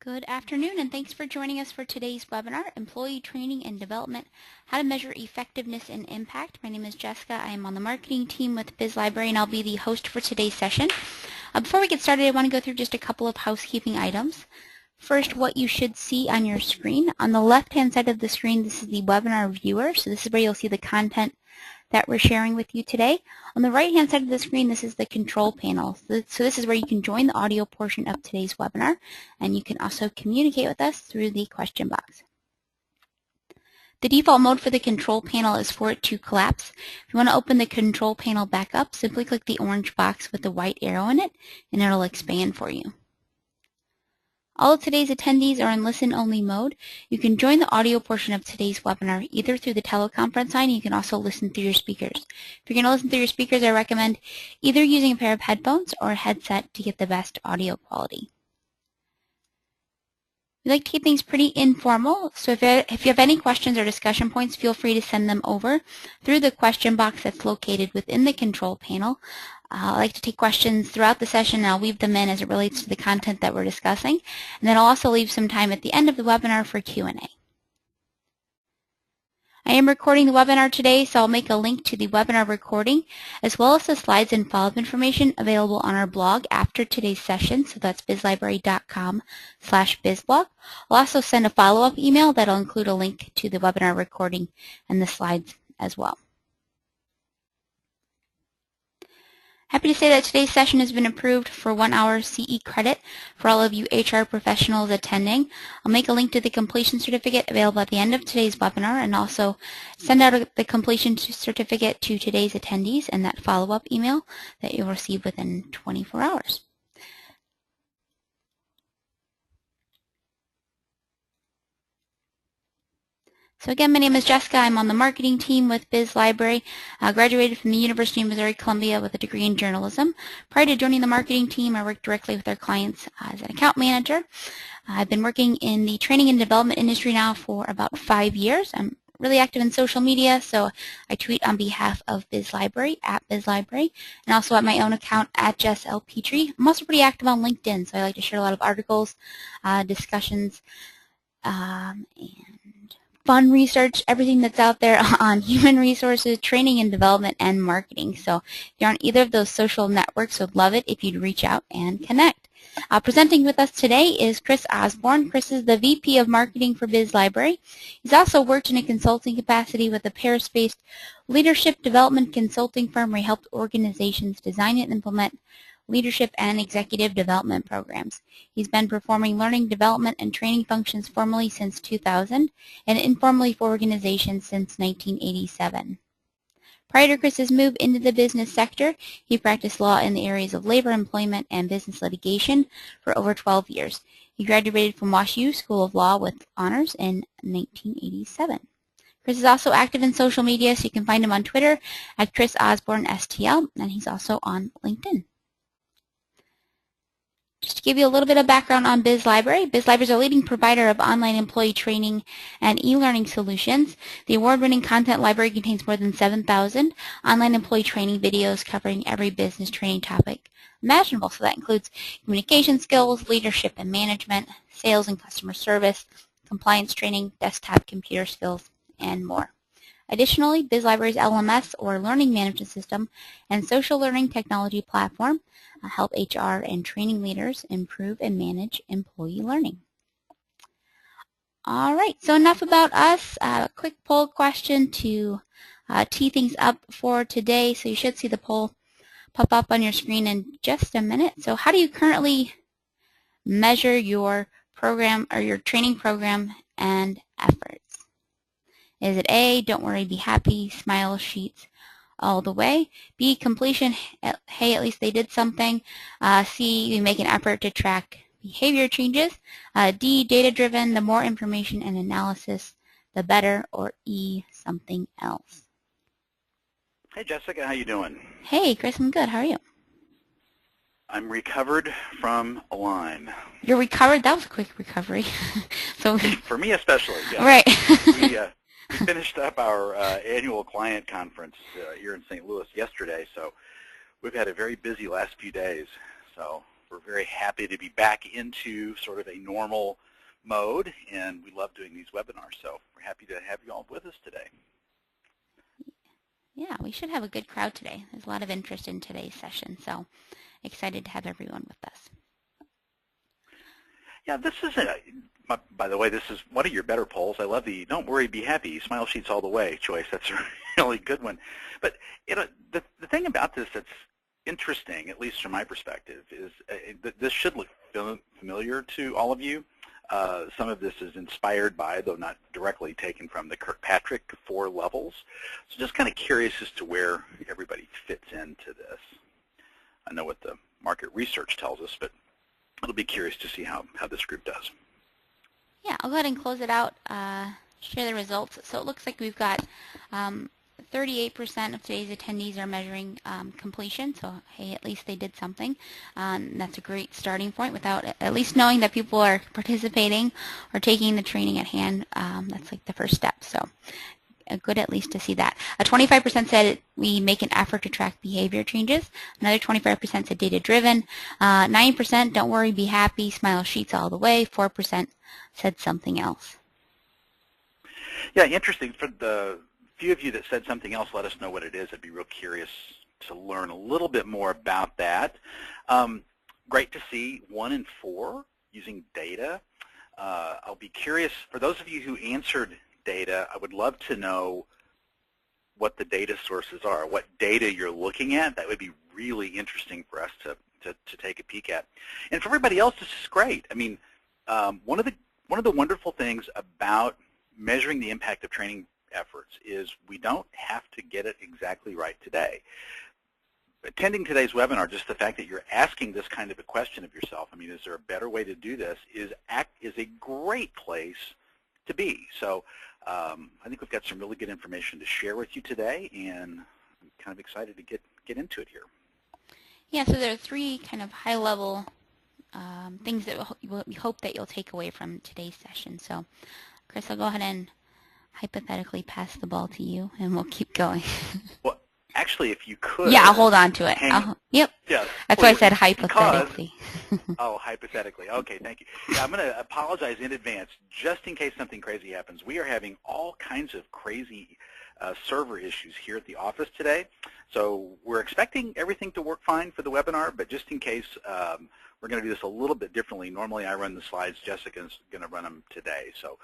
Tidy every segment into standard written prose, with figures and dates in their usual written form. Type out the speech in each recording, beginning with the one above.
Good afternoon, and thanks for joining us for today's webinar, Employee Training and Development, How to Measure Effectiveness and Impact. My name is Jessica. I am on the marketing team with BizLibrary, and I'll be the host for today's session. Before we get started, I want to go through just a couple of housekeeping items. First, what you should see on your screen. On the left-hand side of the screen, this is the webinar viewer, so this is where you'll see the content that we're sharing with you today. On the right-hand side of the screen, this is the control panel. So this is where you can join the audio portion of today's webinar, and you can also communicate with us through the question box. The default mode for the control panel is for it to collapse. If you want to open the control panel back up, simply click the orange box with the white arrow in it, and it'll expand for you. All of today's attendees are in listen-only mode. You can join the audio portion of today's webinar either through the teleconference line, and you can also listen through your speakers. If you're going to listen through your speakers, I recommend either using a pair of headphones or a headset to get the best audio quality. We like to keep things pretty informal, so if you have any questions or discussion points, feel free to send them over through the question box that's located within the control panel. I like to take questions throughout the session, and I'll weave them in as it relates to the content that we're discussing. And then I'll also leave some time at the end of the webinar for Q&A. I am recording the webinar today, so I'll make a link to the webinar recording, as well as the slides and follow-up information available on our blog after today's session, so that's bizlibrary.com/bizblog. I'll also send a follow-up email that'll include a link to the webinar recording and the slides as well. Happy to say that today's session has been approved for 1 hour CE credit for all of you HR professionals attending. I'll make a link to the completion certificate available at the end of today's webinar, and also send out the completion certificate to today's attendees and that follow-up email that you'll receive within 24 hours. So again, my name is Jessica. I'm on the marketing team with BizLibrary. I graduated from the University of Missouri-Columbia with a degree in journalism. Prior to joining the marketing team, I worked directly with our clients as an account manager. I've been working in the training and development industry now for about 5 years. I'm really active in social media, so I tweet on behalf of BizLibrary at BizLibrary, and also at my own account at Jess L. Petrie. I'm also pretty active on LinkedIn, so I like to share a lot of articles, discussions, and fun research, everything that's out there on human resources, training and development, and marketing. So if you're on either of those social networks, would love it if you'd reach out and connect. Presenting with us today is Chris Osborne. Chris is the VP of Marketing for BizLibrary. He's also worked in a consulting capacity with a Paris-based leadership development consulting firm where he helped organizations design and implement leadership and executive development programs. He's been performing learning, development, and training functions formally since 2000 and informally for organizations since 1987. Prior to Chris's move into the business sector, he practiced law in the areas of labor, employment, and business litigation for over 12 years. He graduated from WashU School of Law with honors in 1987. Chris is also active in social media, so you can find him on Twitter at Chris Osborne STL, and he's also on LinkedIn. Just to give you a little bit of background on BizLibrary, BizLibrary is a leading provider of online employee training and e-learning solutions. The award-winning content library contains more than 7,000 online employee training videos covering every business training topic imaginable. So that includes communication skills, leadership and management, sales and customer service, compliance training, desktop computer skills, and more. Additionally, BizLibrary's LMS, or Learning Management System, and social learning technology platform help HR and training leaders improve and manage employee learning. All right, so enough about us. A quick poll question to tee things up for today. So you should see the poll pop up on your screen in just a minute. So how do you currently measure your program or your training program and efforts? Is it A, don't worry, be happy, smile sheets all the way? B, completion, hey, at least they did something. C, we make an effort to track behavior changes. D, data-driven, the more information and analysis, the better. Or E, something else. Hey, Jessica, how you doing? Hey, Chris, I'm good. How are you? I'm recovered from a Lyme. You're recovered? That was a quick recovery. So for me especially, yeah. Right. We finished up our annual client conference here in St. Louis yesterday, so we've had a very busy last few days. So We're very happy to be back into sort of a normal mode, and we love doing these webinars, so we're happy to have you all with us today. Yeah, we should have a good crowd today. There's a lot of interest in today's session, so excited to have everyone with us. Yeah, this is by the way, this is one of your better polls. I love the "Don't worry, be happy, smile sheets all the way" choice. That's a really good one. But the thing about this that's interesting, at least from my perspective, is this should look familiar to all of you. Some of this is inspired by, though not directly taken from, the Kirkpatrick 4 levels. So just kind of curious as to where everybody fits into this. I know what the market research tells us, but it'll be curious to see how this group does. Yeah, I'll go ahead and close it out, share the results. So it looks like we've got 38% of today's attendees are measuring completion, so hey, at least they did something. That's a great starting point without at least knowing that people are participating or taking the training at hand. That's like the first step, so good at least to see that. 25% said we make an effort to track behavior changes. Another 25% said data-driven. 9% don't worry, be happy, smile sheets all the way. 4% said something else. Yeah, interesting. For the few of you that said something else, let us know what it is. I'd be real curious to learn a little bit more about that. Great to see 1 in 4 using data. I'll be curious, for those of you who answered data, I would love to know what the data sources are, what data you're looking at. That would be really interesting for us to take a peek at. And for everybody else, this is great. I mean, one of the wonderful things about measuring the impact of training efforts is we don't have to get it exactly right today. Attending today's webinar, just the fact that you're asking this kind of a question of yourself, I mean, is there a better way to do this, is a great place to be. So I think we've got some really good information to share with you today, and I'm kind of excited to get into it here. Yeah, so there are 3 kind of high-level things that we hope that you'll take away from today's session. So, Chris, I'll go ahead and hypothetically pass the ball to you, and we'll keep going. Well, actually, if you could. Yeah, I'll hold on to it. Yep. Yeah, that's why I said hypothetically. Oh, hypothetically. Okay, thank you. Yeah, I'm going to apologize in advance just in case something crazy happens. We are having all kinds of crazy server issues here at the office today. So we're expecting everything to work fine for the webinar, but just in case, we're going to do this a little bit differently. Normally I run the slides. Jessica's going to run them today. So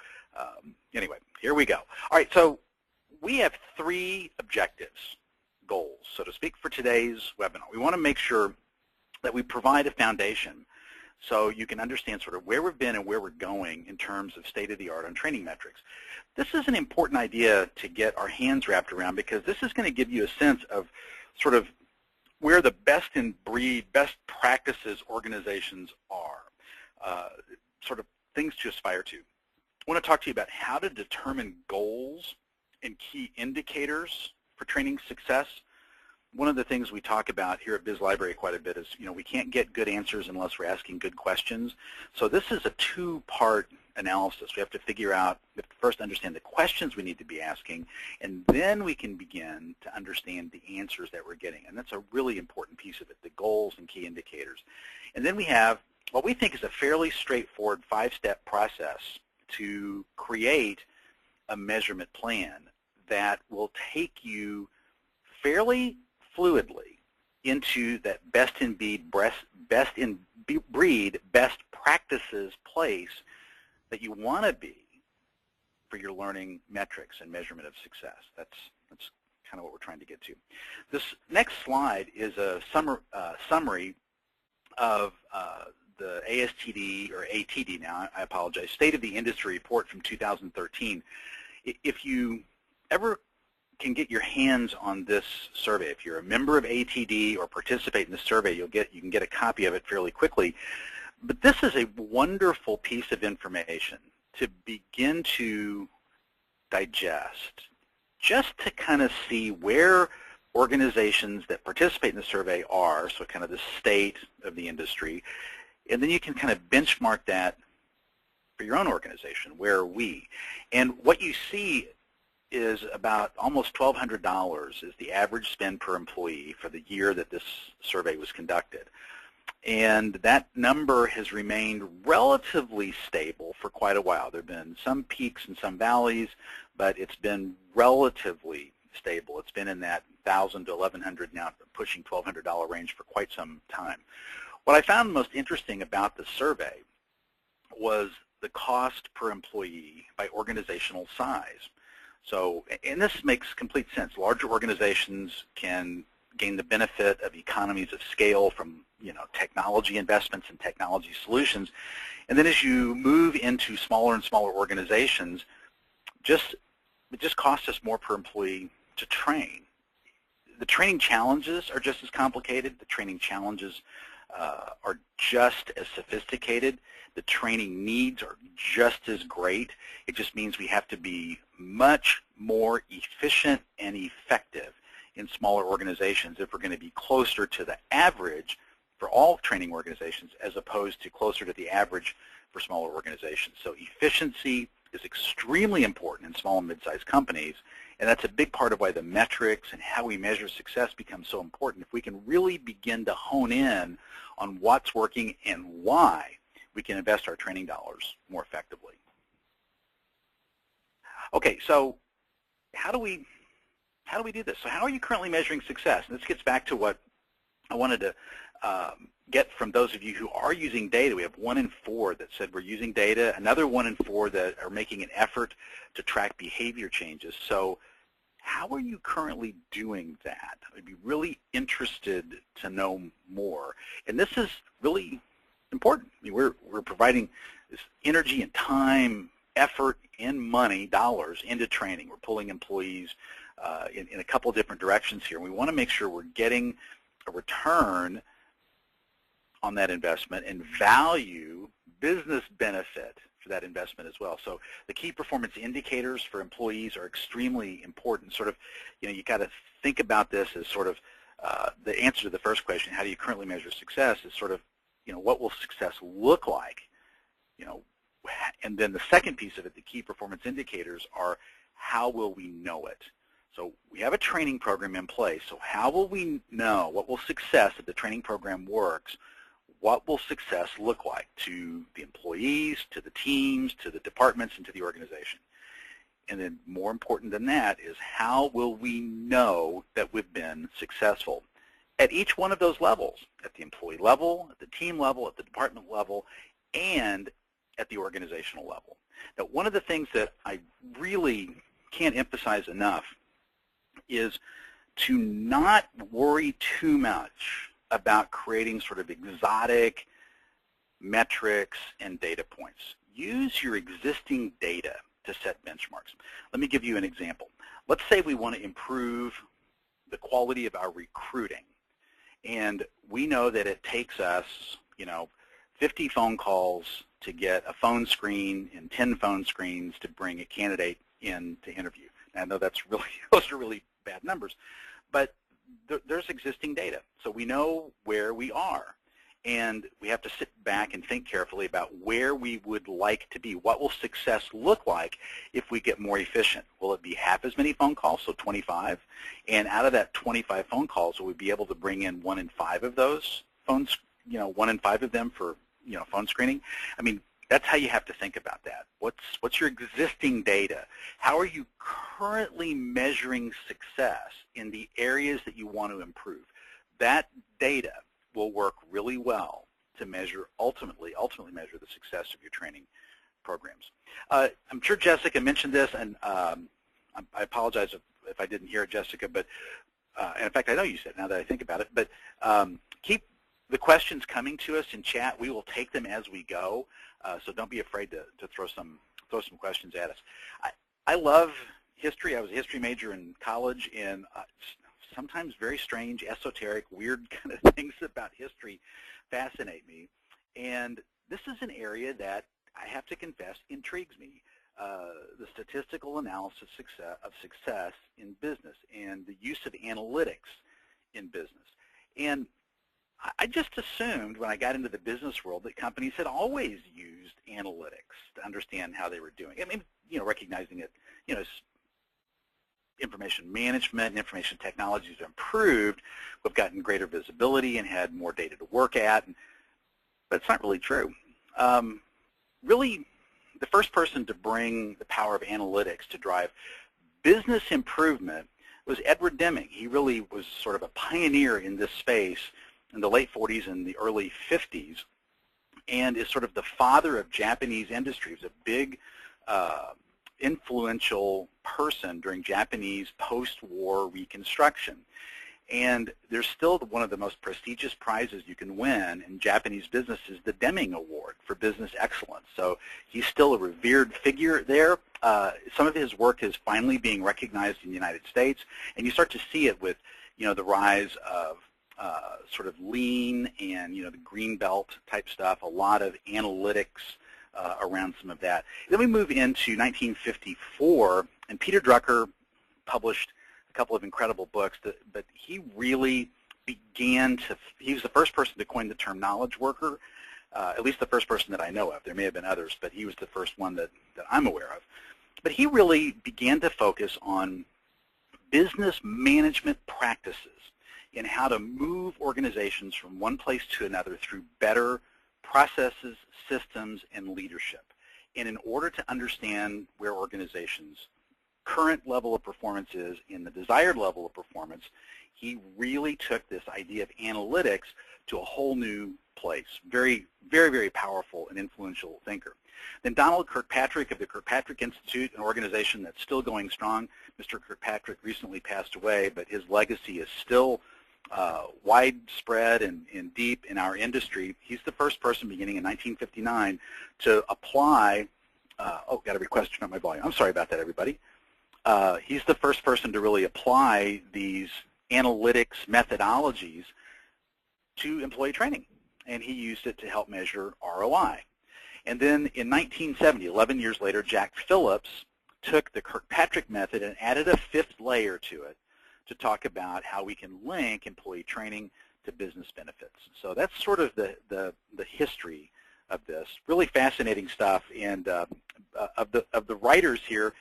anyway, here we go. All right, so we have 3 objectives, goals, so to speak, for today's webinar. We want to make sure that we provide a foundation so you can understand sort of where we've been and where we're going in terms of state-of-the-art on training metrics. This is an important idea to get our hands wrapped around, because this is going to give you a sense of sort of where the best-in-breed, best practices organizations are, sort of things to aspire to. I want to talk to you about how to determine goals and key indicators for training success. One of the things we talk about here at Biz Library quite a bit is, we can't get good answers unless we're asking good questions. So this is a 2-part analysis. We have to figure out, we have to first understand the questions we need to be asking, and then we can begin to understand the answers that we're getting. And that's a really important piece of it, the goals and key indicators. And then we have what we think is a fairly straightforward 5-step process to create a measurement plan that will take you fairly fluidly into that best-in-breed, best practices place that you want to be for your learning metrics and measurement of success. That's kind of what we're trying to get to. This next slide is a summary of the ASTD, or ATD now, I apologize, State of the Industry Report from 2013. If you ever can get your hands on this survey, if you're a member of ATD or participate in the survey, you can get a copy of it fairly quickly. But this is a wonderful piece of information to begin to digest, just to kind of see where organizations that participate in the survey are, so kind of the state of the industry, and then you can kind of benchmark that for your own organization. Where are we? And what you see is about almost $1,200 is the average spend per employee for the year that this survey was conducted. And that number has remained relatively stable for quite a while. There have been some peaks and some valleys, but it's been relatively stable. It's been in that $1,000 to $1,100, now pushing $1,200 range for quite some time. What I found most interesting about the survey was the cost per employee by organizational size. So, and this makes complete sense. Larger organizations can gain the benefit of economies of scale from, technology investments and technology solutions. And then as you move into smaller and smaller organizations, it just costs us more per employee to train. The training challenges are just as complicated. The training challenges are just as sophisticated. The training needs are just as great. It just means we have to be much more efficient and effective in smaller organizations if we're going to be closer to the average for all training organizations as opposed to closer to the average for smaller organizations. So efficiency is extremely important in small and mid-sized companies, and that's a big part of why the metrics and how we measure success becomes so important. If we can really begin to hone in on what's working and why, we can invest our training dollars more effectively. Okay, so how do we do this? So how are you currently measuring success? And this gets back to what I wanted to get from those of you who are using data. We have 1 in 4 that said we're using data, another 1 in 4 that are making an effort to track behavior changes. So how are you currently doing that? I'd be really interested to know more. And this is really important. I mean, we're providing this energy and time, effort, and money, dollars, into training. We're pulling employees in a couple of different directions here. We want to make sure we're getting a return on that investment and value, business benefit for that investment as well. So the key performance indicators for employees are extremely important. Sort of, you got to think about this as sort of the answer to the first question, how do you currently measure success, is sort of, what will success look like? And then the second piece of it, the key performance indicators, are how will we know it? So we have a training program in place. So how will we know? What will success, if the training program works, what will success look like to the employees, to the teams, to the departments, and to the organization? And then more important than that is how will we know that we've been successful at each one of those levels, at the employee level, at the team level, at the department level, and at the organizational level. Now, one of the things that I really can't emphasize enough is to not worry too much about creating sort of exotic metrics and data points. Use your existing data to set benchmarks. Let me give you an example. Let's say we want to improve the quality of our recruiting, and we know that it takes us, 50 phone calls to get a phone screen and 10 phone screens to bring a candidate in to interview. Now, I know those are really bad numbers, but there's existing data. So we know where we are, and we have to sit back and think carefully about where we would like to be. What will success look like if we get more efficient? Will it be half as many phone calls, so 25? And out of that 25 phone calls, will we be able to bring in 1 in 5 of those phones, 1 in 5 of them for, phone screening? I mean, that's how you have to think about that. What's your existing data? How are you currently measuring success in the areas that you want to improve? That data will work really well to measure, ultimately measure the success of your training programs. I'm sure Jessica mentioned this, and I apologize if I didn't hear it, Jessica, but and in fact, I know you said it now that I think about it, but keep the questions coming to us in chat. We will take them as we go, so don't be afraid to throw some questions at us. I love history. I was a history major in college, and sometimes very strange, esoteric, weird kind of things about history fascinate me. And this is an area that, I have to confess, intrigues me. The statistical analysis of success in business and the use of analytics in business. And I just assumed when I got into the business world that companies had always used analytics to understand how they were doing. I mean, recognizing it, information management and information technologies have improved, we've gotten greater visibility and had more data to work at, but it's not really true. Really, the first person to bring the power of analytics to drive business improvement was Edward Deming. He really was sort of a pioneer in this space in the late 40s and the early 50s, and is sort of the father of Japanese industry. He was a big, influential person during Japanese post-war reconstruction. And there's still one of the most prestigious prizes you can win in Japanese business is the Deming Award for Business Excellence. So he's still a revered figure there. Some of his work is finally being recognized in the United States, and you start to see it with, the rise of sort of lean and, the green belt type stuff, a lot of analytics around some of that. Then we move into 1954, and Peter Drucker published a couple of incredible books, but he really began to, he was the first person to coin the term knowledge worker, at least the first person that I know of. There may have been others, but he was the first one that I'm aware of. But he really began to focus on business management practices and how to move organizations from one place to another through better processes, systems, and leadership. And in order to understand where organizations' current level of performance is and the desired level of performance, he really took this idea of analytics to a whole new place. Very, very, very powerful and influential thinker. Then Donald Kirkpatrick of the Kirkpatrick Institute, an organization that's still going strong. Mr. Kirkpatrick recently passed away, but his legacy is still widespread and deep in our industry. He's the first person beginning in 1959 to apply, got a request to turn on my volume. I'm sorry about that, everybody. He's the first person to really apply these analytics methodologies to employee training, and he used it to help measure ROI. And then in 1970, 11 years later, Jack Phillips took the Kirkpatrick method and added a fifth layer to it to talk about how we can link employee training to business benefits. So that's sort of the history of this. Really fascinating stuff, and of the writers here,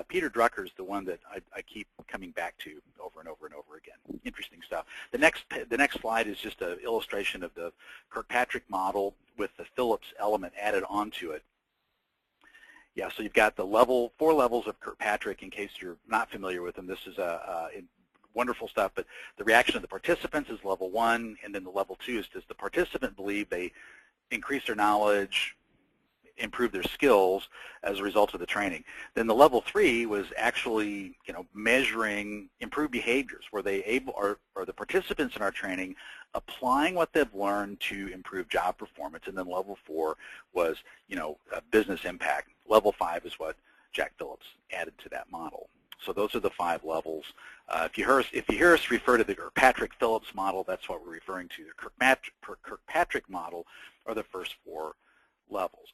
Peter Drucker is the one that I keep coming back to over and over and over again. Interesting stuff. The next slide is just an illustration of the Kirkpatrick model with the Phillips element added onto it. Yeah, so you've got the 4 levels of Kirkpatrick. In case you're not familiar with them, this is wonderful stuff. But the reaction of the participants is level 1, and then the level 2 is, does the participant believe they increase their knowledge, improve their skills as a result of the training. Then the level 3 was actually, measuring improved behaviors. Were they able, or the participants in our training applying what they've learned to improve job performance? And then level 4 was, business impact. Level 5 is what Jack Phillips added to that model. So those are the 5 levels. If you hear us refer to the Kirkpatrick-Phillips model, that's what we're referring to. The Kirkpatrick model are the first 4 levels.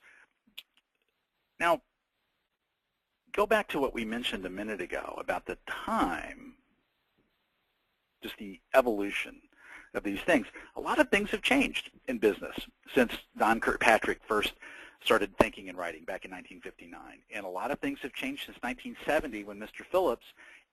Now, go back to what we mentioned a minute ago about the time, just the evolution of these things. A lot of things have changed in business since Don Kirkpatrick first started thinking and writing back in 1959. And a lot of things have changed since 1970 when Mr. Phillips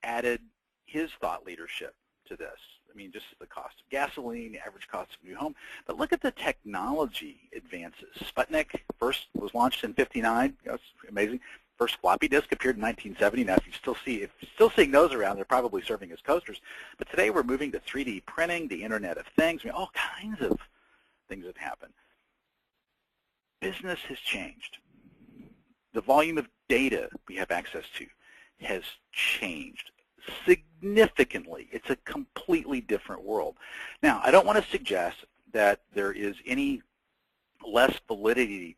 added his thought leadership to this. I mean, just the cost of gasoline, the average cost of a new home. But look at the technology advances. Sputnik first was launched in 59. That's amazing. First floppy disk appeared in 1970. Now, if you're still seeing those around, they're probably serving as coasters. But today we're moving to 3D printing, the Internet of Things. I mean, all kinds of things have happened. Business has changed. The volume of data we have access to has changed significantly. It's a completely different world. Now, I don't want to suggest that there is any less validity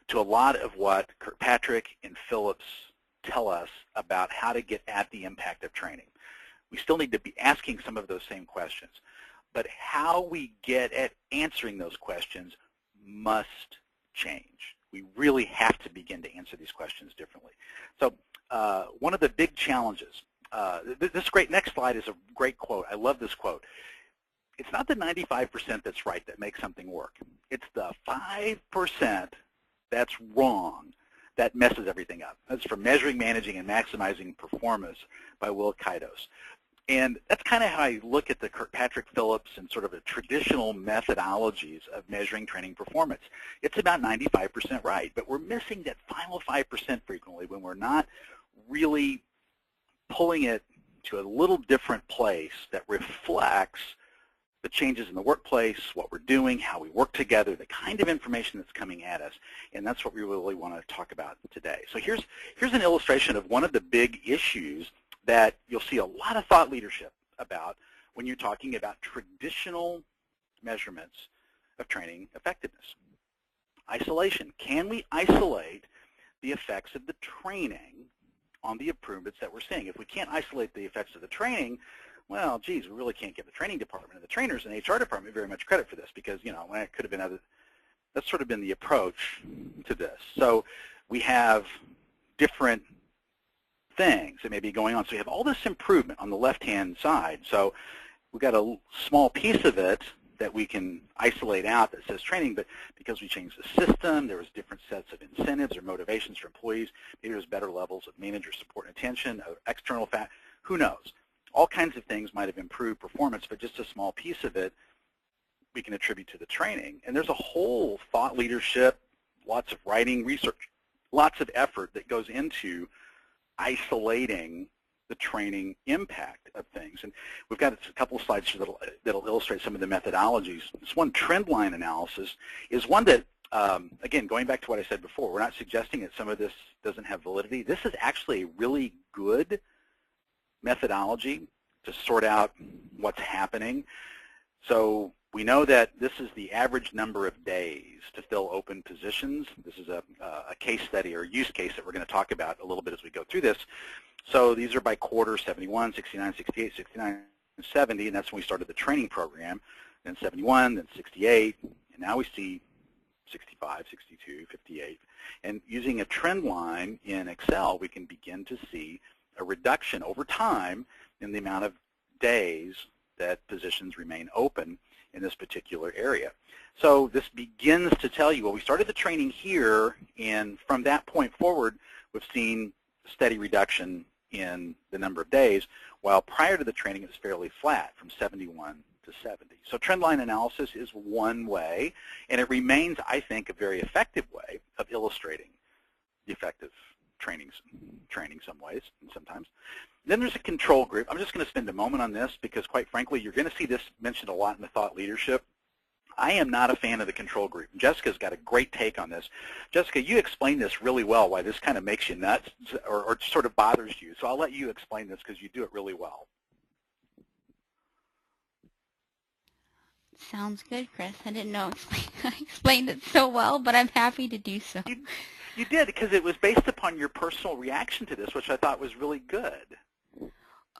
to a lot of what Kirkpatrick and Phillips tell us about how to get at the impact of training. We still need to be asking some of those same questions. But how we get at answering those questions must change. We really have to begin to answer these questions differently. So one of the big challenges, this great next slide is a great quote. I love this quote. It's not the 95% that's right that makes something work. It's the 5% that's wrong that messes everything up. That's from Measuring, Managing, and Maximizing Performance by Will Kaidos. And that's kind of how I look at the Kirkpatrick Phillips and sort of the traditional methodologies of measuring training performance. It's about 95% right, but we're missing that final 5% frequently when we're not really pulling it to a little different place that reflects the changes in the workplace, what we're doing, how we work together, the kind of information that's coming at us, and that's what we really want to talk about today. So here's an illustration of one of the big issues that you'll see a lot of thought leadership about when you're talking about traditional measurements of training effectiveness. Isolation. Can we isolate the effects of the training on the improvements that we're seeing? If we can't isolate the effects of the training, well, geez, we really can't give the training department and the trainers and HR department very much credit for this, because, you know, it could have been other. That's sort of been the approach to this. So we have different things that may be going on. So we have all this improvement on the left-hand side. So we've got a small piece of it that we can isolate out that says training, but because we changed the system, there was different sets of incentives or motivations for employees. Maybe there's better levels of manager support and attention, external fact, who knows? All kinds of things might have improved performance, but just a small piece of it we can attribute to the training. And there's a whole thought leadership, lots of writing, research, lots of effort that goes into isolating the training impact of things. And we've got a couple of slides here that'll illustrate some of the methodologies. This one, trend line analysis, is one that, again, going back to what I said before, we're not suggesting that some of this doesn't have validity. This is actually a really good methodology to sort out what's happening. So we know that this is the average number of days to fill open positions. This is a case study or use case that we're going to talk about a little bit as we go through this. So these are by quarter: 71, 69, 68, 69, 70, and that's when we started the training program. Then 71, then 68, and now we see 65, 62, 58. And using a trend line in Excel, we can begin to see a reduction over time in the amount of days that positions remain open in this particular area. So this begins to tell you, well, we started the training here, and from that point forward, we've seen steady reduction in the number of days, while prior to the training it was fairly flat from 71 to 70. So trend line analysis is one way, and it remains, I think, a very effective way of illustrating the effective training some ways and sometimes. Then there's a control group. I'm just going to spend a moment on this because, quite frankly, you're going to see this mentioned a lot in the thought leadership. I am not a fan of the control group. Jessica's got a great take on this. Jessica, you explained this really well, why this kind of makes you nuts or sort of bothers you. So I'll let you explain this because you do it really well. Sounds good, Chris. I didn't know I explained it so well, but I'm happy to do so. You did, because it was based upon your personal reaction to this, which I thought was really good.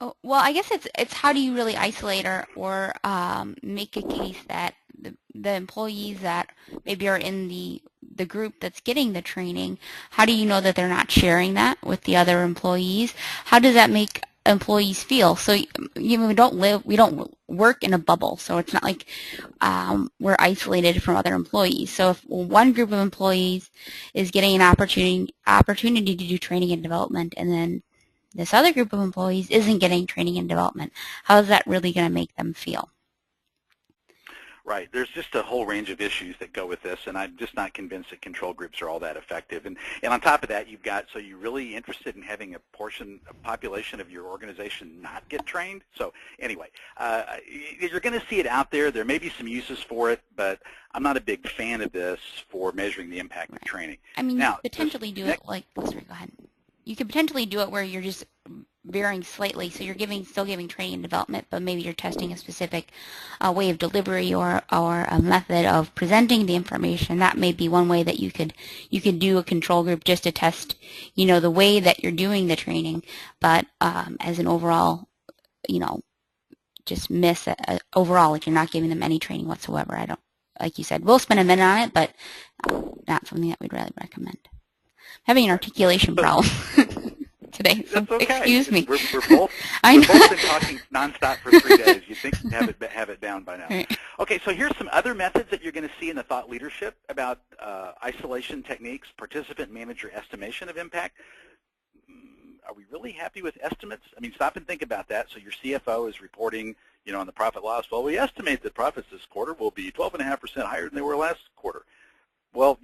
Oh, well, I guess it's how do you really isolate or make a case that the employees that maybe are in the group that's getting the training, how do you know that they're not sharing that with the other employees? How does that make employees feel? So we don't work in a bubble, so it's not like we're isolated from other employees. So if one group of employees is getting an opportunity to do training and development, and then this other group of employees isn't getting training and development, how is that really going to make them feel? Right. There's just a whole range of issues that go with this, and I'm just not convinced that control groups are all that effective. And on top of that, you've got, so you're really interested in having a population of your organization not get trained? So anyway, you're going to see it out there. There may be some uses for it, but I'm not a big fan of this for measuring the impact of training. I mean, now, you could potentially do it like, sorry, go ahead. You could potentially do it where you're just varying slightly, so you're still giving training and development, but maybe you're testing a specific way of delivery or a method of presenting the information. That may be one way that you could do a control group just to test, the way that you're doing the training. But as an overall, just miss overall if you're not giving them any training whatsoever. I don't, like you said, we'll spend a minute on it, but not something that we'd really recommend. Having an articulation problem. today, so That's okay. excuse me. We're both been talking nonstop for 3 days. You'd think we'd have it down by now. Right. Okay, so here's some other methods that you're going to see in the thought leadership about isolation techniques, participant manager estimation of impact. Are we really happy with estimates? I mean, stop and think about that. So your CFO is reporting, on the profit loss. Well, we estimate that profits this quarter will be 12.5% higher than they were last quarter. Well,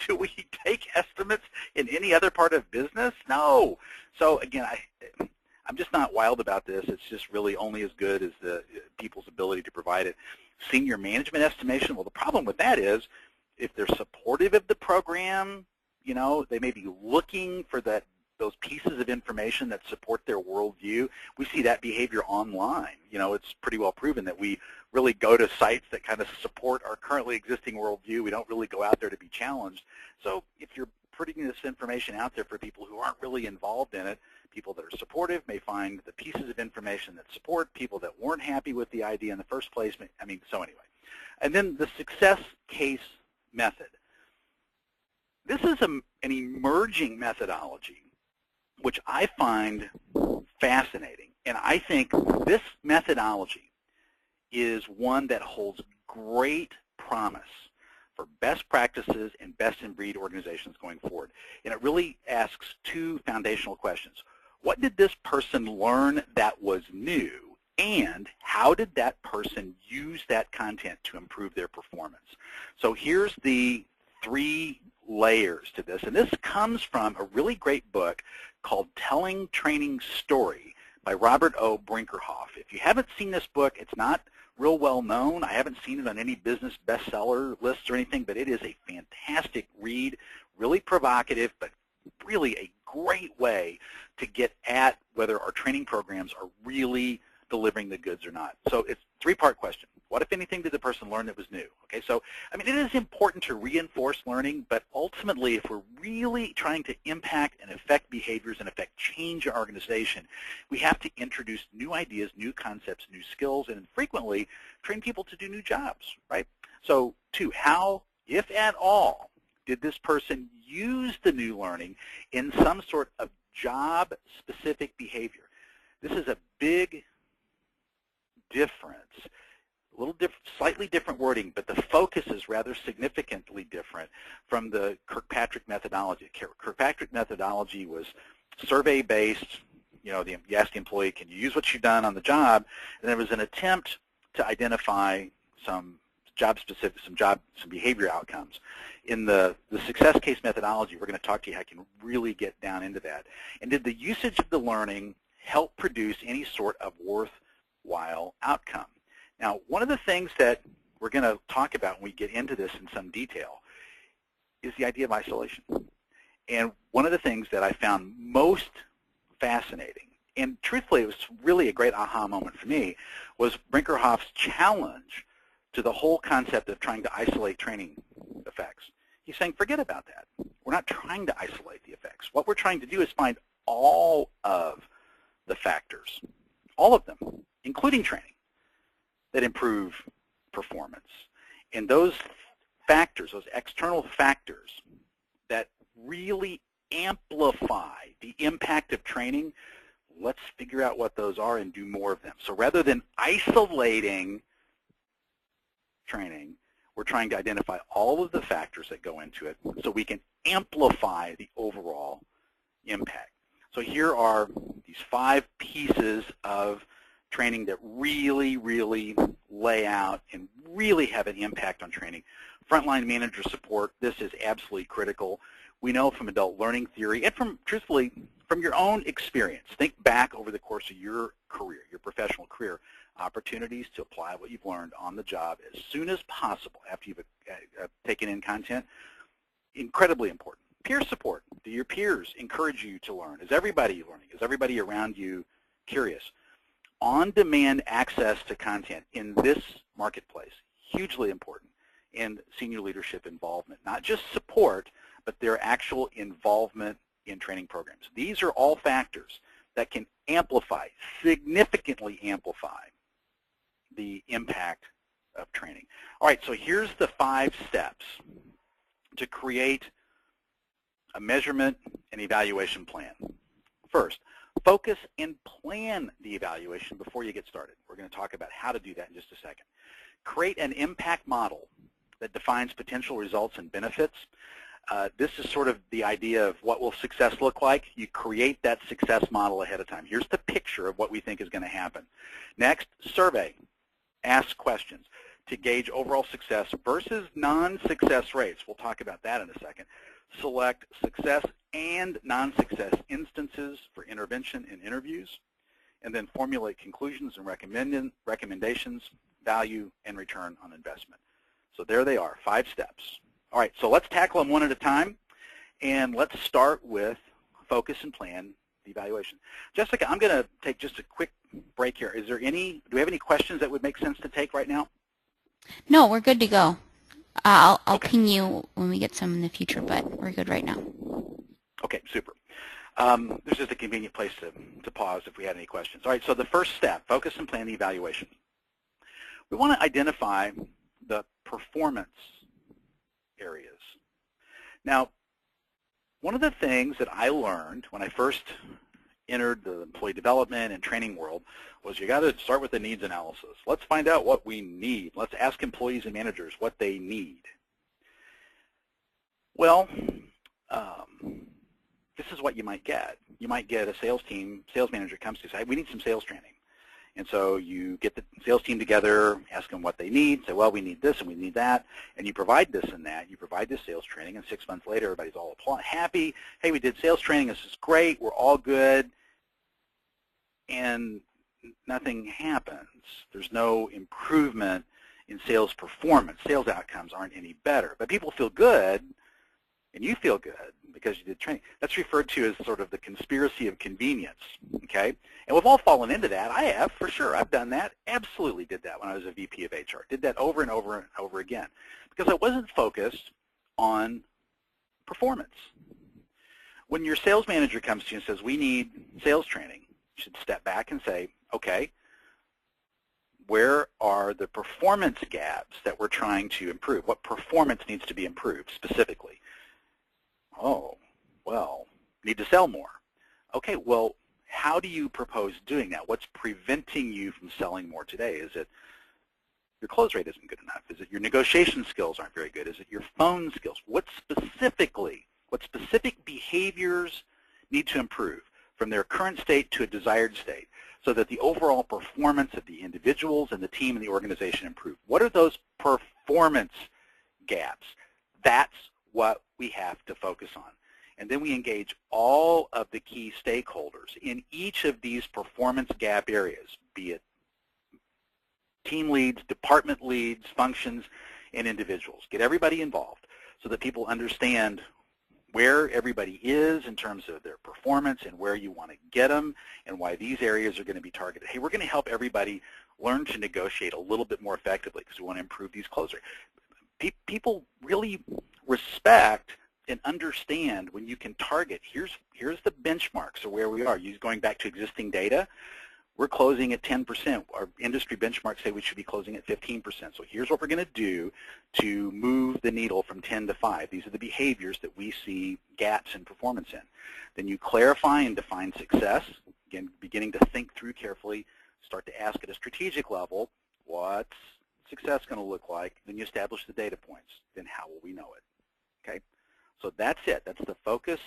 do we take estimates in any other part of business? No. So again, I'm just not wild about this. It's just really only as good as the people's ability to provide it. Senior management estimation. Well, the problem with that is if they're supportive of the program, they may be looking for those pieces of information that support their worldview. We see that behavior online. It's pretty well proven that we really go to sites that kind of support our currently existing worldview. We don't really go out there to be challenged. So if you're putting this information out there for people who aren't really involved in it, people that are supportive may find the pieces of information that support people that weren't happy with the idea in the first place. So anyway. And then the success case method. This is an emerging methodology which I find fascinating. And I think this methodology is one that holds great promise for best practices and best-in-breed organizations going forward. And it really asks 2 foundational questions. What did this person learn that was new? And how did that person use that content to improve their performance? So here's the 3 layers to this. And this comes from a really great book called Telling Training Story by Robert O. Brinkerhoff. If you haven't seen this book, it's not real well known. I haven't seen it on any business bestseller lists or anything, but it is a fantastic read, really provocative, but really a great way to get at whether our training programs are really delivering the goods or not. So it's a 3-part question. What, if anything, did the person learn that was new? Okay, so it is important to reinforce learning, but ultimately, if we're really trying to impact and affect behaviors and affect change in our organization, we have to introduce new ideas, new concepts, new skills, and frequently train people to do new jobs, right? So 2, how, if at all, did this person use the new learning in some sort of job-specific behavior? This is a big difference. Slightly different wording, but the focus is rather significantly different from the Kirkpatrick methodology. Kirkpatrick methodology was survey-based. You ask the employee, can you use what you've done on the job? And there was an attempt to identify some job-specific, some behavior outcomes. In the success case methodology, we're going to talk to you how you can really get down into that. And did the usage of the learning help produce any sort of worthwhile outcome? Now, one of the things that we're going to talk about when we get into this in some detail is the idea of isolation. And one of the things that I found most fascinating, and truthfully it was really a great aha moment for me, was Brinkerhoff's challenge to the whole concept of trying to isolate training effects. He's saying, forget about that. We're not trying to isolate the effects. What we're trying to do is find all of the factors, all of them, including training, that improve performance. And those factors, those external factors that really amplify the impact of training, let's figure out what those are and do more of them. So rather than isolating training, we're trying to identify all of the factors that go into it so we can amplify the overall impact. So here are these 5 pieces of training that really, really lay out and really have an impact on training. Frontline manager support, this is absolutely critical. We know from adult learning theory and truthfully, from your own experience, think back over the course of your career, your professional career, opportunities to apply what you've learned on the job as soon as possible after you've taken in content, incredibly important. Peer support, do your peers encourage you to learn? Is everybody learning? Is everybody around you curious? On-demand access to content in this marketplace, hugely important, and senior leadership involvement, not just support, but their actual involvement in training programs. These are all factors that can amplify, significantly amplify the impact of training. All right, so here's the 5 steps to create a measurement and evaluation plan. First, focus and plan the evaluation before you get started. We're going to talk about how to do that in just a second. Create an impact model that defines potential results and benefits. This is sort of the idea of what will success look like. You create that success model ahead of time. Here's the picture of what we think is going to happen. Next, survey. Ask questions to gauge overall success versus non-success rates. We'll talk about that in a second. Select success and non-success instances for intervention in interviews, and then formulate conclusions and recommendations, value, and return on investment. So there they are, 5 steps. All right, so let's tackle them one at a time, and let's start with focus and plan the evaluation. Jessica, I'm going to take just a quick break here. Do we have any questions that would make sense to take right now? No, we're good to go. I'll Okay. ping you when we get some in the future, but we're good right now. Okay, super. There's just a convenient place to pause if we had any questions. All right, so the first step, focus and plan the evaluation. We want to identify the performance areas. Now, one of the things that I learned when I first entered the employee development and training world was you got to start with the needs analysis. Let's find out what we need. Let's ask employees and managers what they need. Well, this is what you might get. You might get a sales manager comes to say, we need some sales training. And so you get the sales team together, ask them what they need, say, well, we need this and we need that, and you provide this and that. You provide this sales training, and 6 months later, everybody's all happy. Hey, we did sales training. This is great. We're all good. And nothing happens. There's no improvement in sales performance. Sales outcomes aren't any better. But people feel good, and you feel good because you did training. That's referred to as sort of the conspiracy of convenience, okay? And we've all fallen into that. I have, for sure. I've done that. Absolutely did that when I was a VP of HR. Did that over and over and over again because I wasn't focused on performance. When your sales manager comes to you and says, we need sales training, you should step back and say, okay, where are the performance gaps that we're trying to improve? What performance needs to be improved specifically? Oh, well, need to sell more. Okay, well, how do you propose doing that? What's preventing you from selling more today? Is it your close rate isn't good enough? Is it your negotiation skills aren't very good? Is it your phone skills? What specific behaviors need to improve from their current state to a desired state so that the overall performance of the individuals and the team and the organization improve? What are those performance gaps? That's what we have to focus on. And then we engage all of the key stakeholders in each of these performance gap areas, be it team leads, department leads, functions, and individuals. Get everybody involved so that people understand where everybody is in terms of their performance and where you want to get them and why these areas are going to be targeted. Hey, we're going to help everybody learn to negotiate a little bit more effectively because we want to improve these close rates. People really respect and understand when you can target, here's the benchmark, so where we are. Going back to existing data, we're closing at 10%. Our industry benchmarks say we should be closing at 15%. So here's what we're going to do to move the needle from 10 to 5. These are the behaviors that we see gaps in performance in. Then you clarify and define success, again, beginning to think through carefully, start to ask at a strategic level, what's success going to look like? Then you establish the data points. Then how will we know it? Okay, so that's it. That's the focus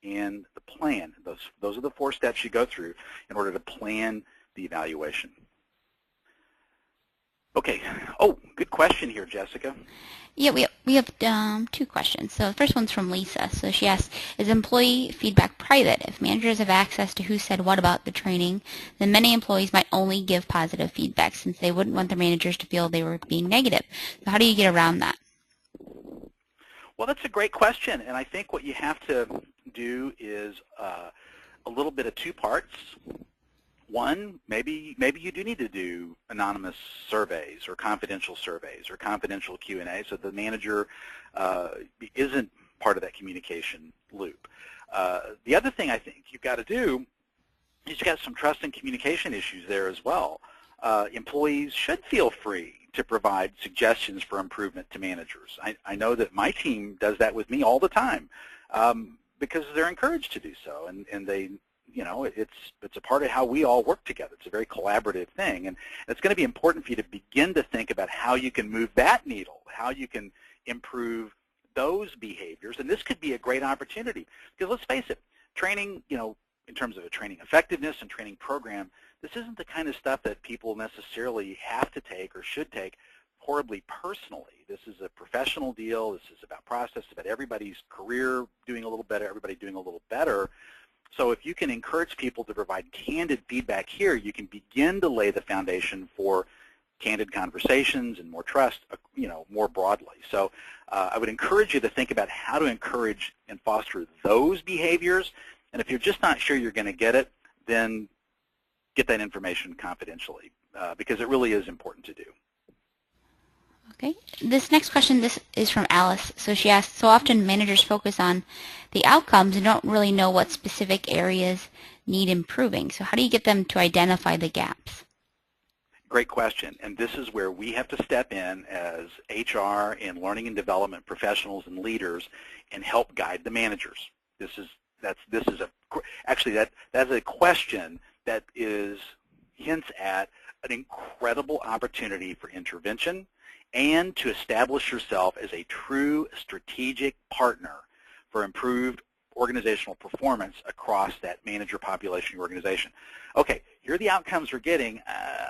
and the plan. Those are the 4 steps you go through in order to plan the evaluation. Okay. Oh, good question here, Jessica. Yeah, we have 2 questions. So the first one's from Lisa. So she asks, is employee feedback private? If managers have access to who said what about the training, then many employees might only give positive feedback since they wouldn't want their managers to feel they were being negative. So how do you get around that? Well, that's a great question, and I think what you have to do is a little bit of 2 parts. One, maybe you do need to do anonymous surveys or confidential Q&A so the manager isn't part of that communication loop. The other thing I think you've got to do is you've got some trust and communication issues there as well. Employees should feel free to provide suggestions for improvement to managers. I know that my team does that with me all the time. because they're encouraged to do so, and they, you know, it's a part of how we all work together. It's a very collaborative thing, and it's going to be important for you to begin to think about how you can move that needle, how you can improve those behaviors, and this could be a great opportunity, because let's face it, training, you know, in terms of a training effectiveness and training program, this isn't the kind of stuff that people necessarily have to take or should take horribly personally. This is a professional deal. This is about process, about everybody's career doing a little better, everybody doing a little better. So if you can encourage people to provide candid feedback here, you can begin to lay the foundation for candid conversations and more trust, you know, more broadly. So I would encourage you to think about how to encourage and foster those behaviors. And if you're just not sure you're going to get it, then get that information confidentially, because it really is important to do. Okay. This next question, this is from Alice. So she asks, so often managers focus on the outcomes and don't really know what specific areas need improving. So how do you get them to identify the gaps? Great question. And this is where we have to step in as HR and learning and development professionals and leaders and help guide the managers. That's a question that hints at an incredible opportunity for intervention and to establish yourself as a true strategic partner for improved organizational performance across that manager population organization. Okay, here are the outcomes we're getting.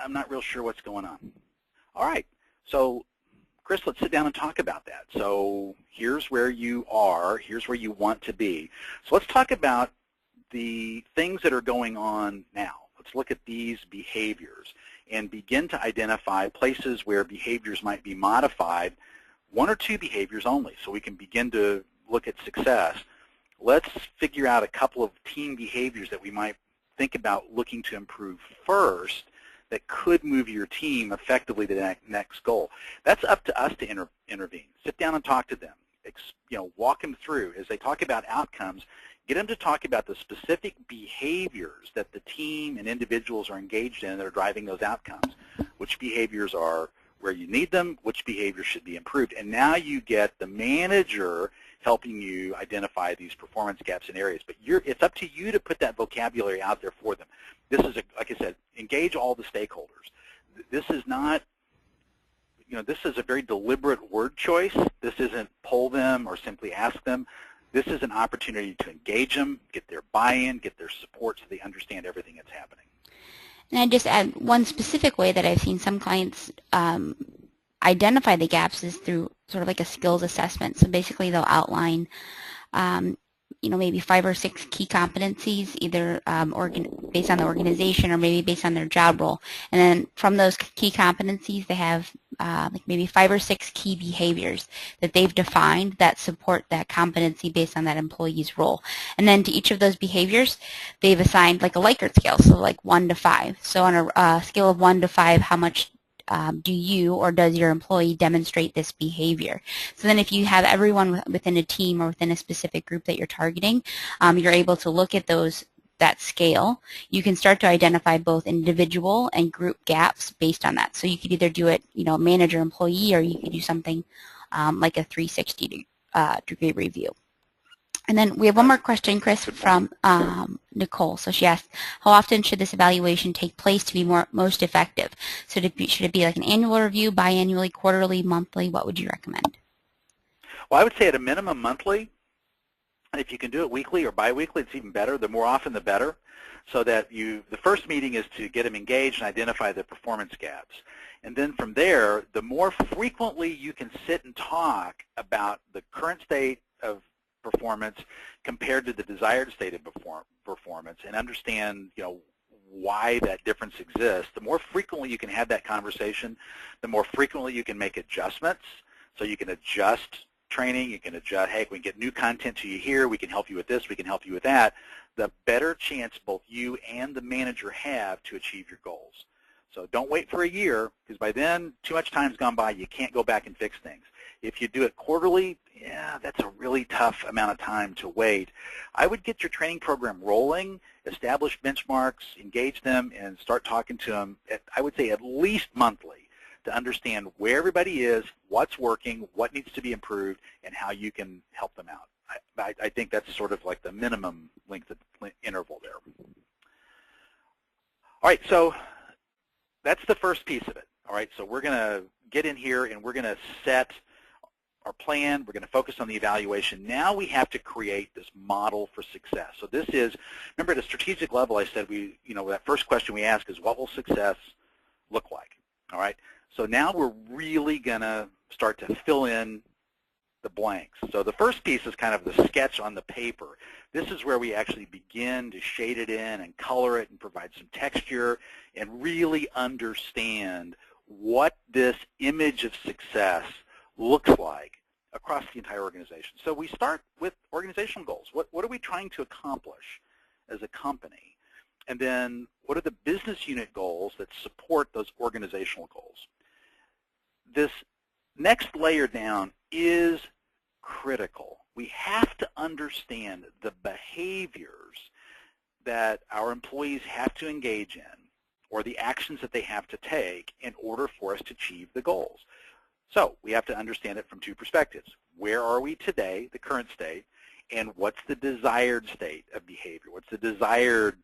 I'm not real sure what's going on. All right, so Chris, let's sit down and talk about that. So here's where you are. Here's where you want to be. So let's talk about the things that are going on now. Let's look at these behaviors and begin to identify places where behaviors might be modified, one or two behaviors only, so we can begin to look at success. Let's figure out a couple of team behaviors that we might think about looking to improve first that could move your team effectively to the next goal. That's up to us to intervene. Sit down and talk to them. Walk them through. As they talk about outcomes, get them to talk about the specific behaviors that the team and individuals are engaged in that are driving those outcomes. Which behaviors are where you need them, which behaviors should be improved. And now you get the manager helping you identify these performance gaps in areas. But it's up to you to put that vocabulary out there for them. This is, like I said, engage all the stakeholders. This is not, this is a very deliberate word choice. This isn't poll them or simply ask them. This is an opportunity to engage them, get their buy-in, get their support so they understand everything that's happening. And I'd just add one specific way that I've seen some clients identify the gaps is through sort of like a skills assessment. So basically they'll outline maybe 5 or 6 key competencies, either based on the organization or maybe based on their job role. And then from those key competencies, they have maybe 5 or 6 key behaviors that they've defined that support that competency based on that employee's role. And then to each of those behaviors, they've assigned like a Likert scale, so like 1 to 5. So on a scale of 1 to 5, how much do you or does your employee demonstrate this behavior? So then if you have everyone within a team or within a specific group that you're targeting, you're able to look at that scale. You can start to identify both individual and group gaps based on that. So you could either do it, manager employee, or you could do something like a 360 degree review. And then we have one more question, Chris, from Nicole. So she asked, how often should this evaluation take place to be most effective? So should it be like an annual review, biannually, quarterly, monthly? What would you recommend? Well, I would say at a minimum monthly. And if you can do it weekly or biweekly, it's even better. The more often, the better. So that the first meeting is to get them engaged and identify the performance gaps. And then from there, the more frequently you can sit and talk about the current state of performance compared to the desired state of performance and understand, why that difference exists, the more frequently you can have that conversation, the more frequently you can make adjustments. So you can adjust training, you can adjust, hey, we can get new content to you here, we can help you with this, we can help you with that, the better chance both you and the manager have to achieve your goals. So don't wait for a year, because by then, too much time's gone by, you can't go back and fix things. If you do it quarterly, yeah, that's a really tough amount of time to wait. I would get your training program rolling, establish benchmarks, engage them, and start talking to them, I would say at least monthly, to understand where everybody is, what's working, what needs to be improved, and how you can help them out. I think that's sort of like the minimum length of interval there. All right, so that's the first piece of it. All right, so we're going to get in here and we're going to set our plan. We're going to focus on the evaluation. Now we have to create this model for success. So this is, remember at a strategic level I said that first question we ask is what will success look like? All right, so now we're really going to start to fill in the blanks. So the first piece is kind of the sketch on the paper. This is where we actually begin to shade it in and color it and provide some texture and really understand what this image of success looks like across the entire organization. So we start with organizational goals. What are we trying to accomplish as a company? And then what are the business unit goals that support those organizational goals? This next layer down is critical. We have to understand the behaviors that our employees have to engage in or the actions that they have to take in order for us to achieve the goals. So we have to understand it from two perspectives. Where are we today, the current state, and what's the desired state of behavior? What's the desired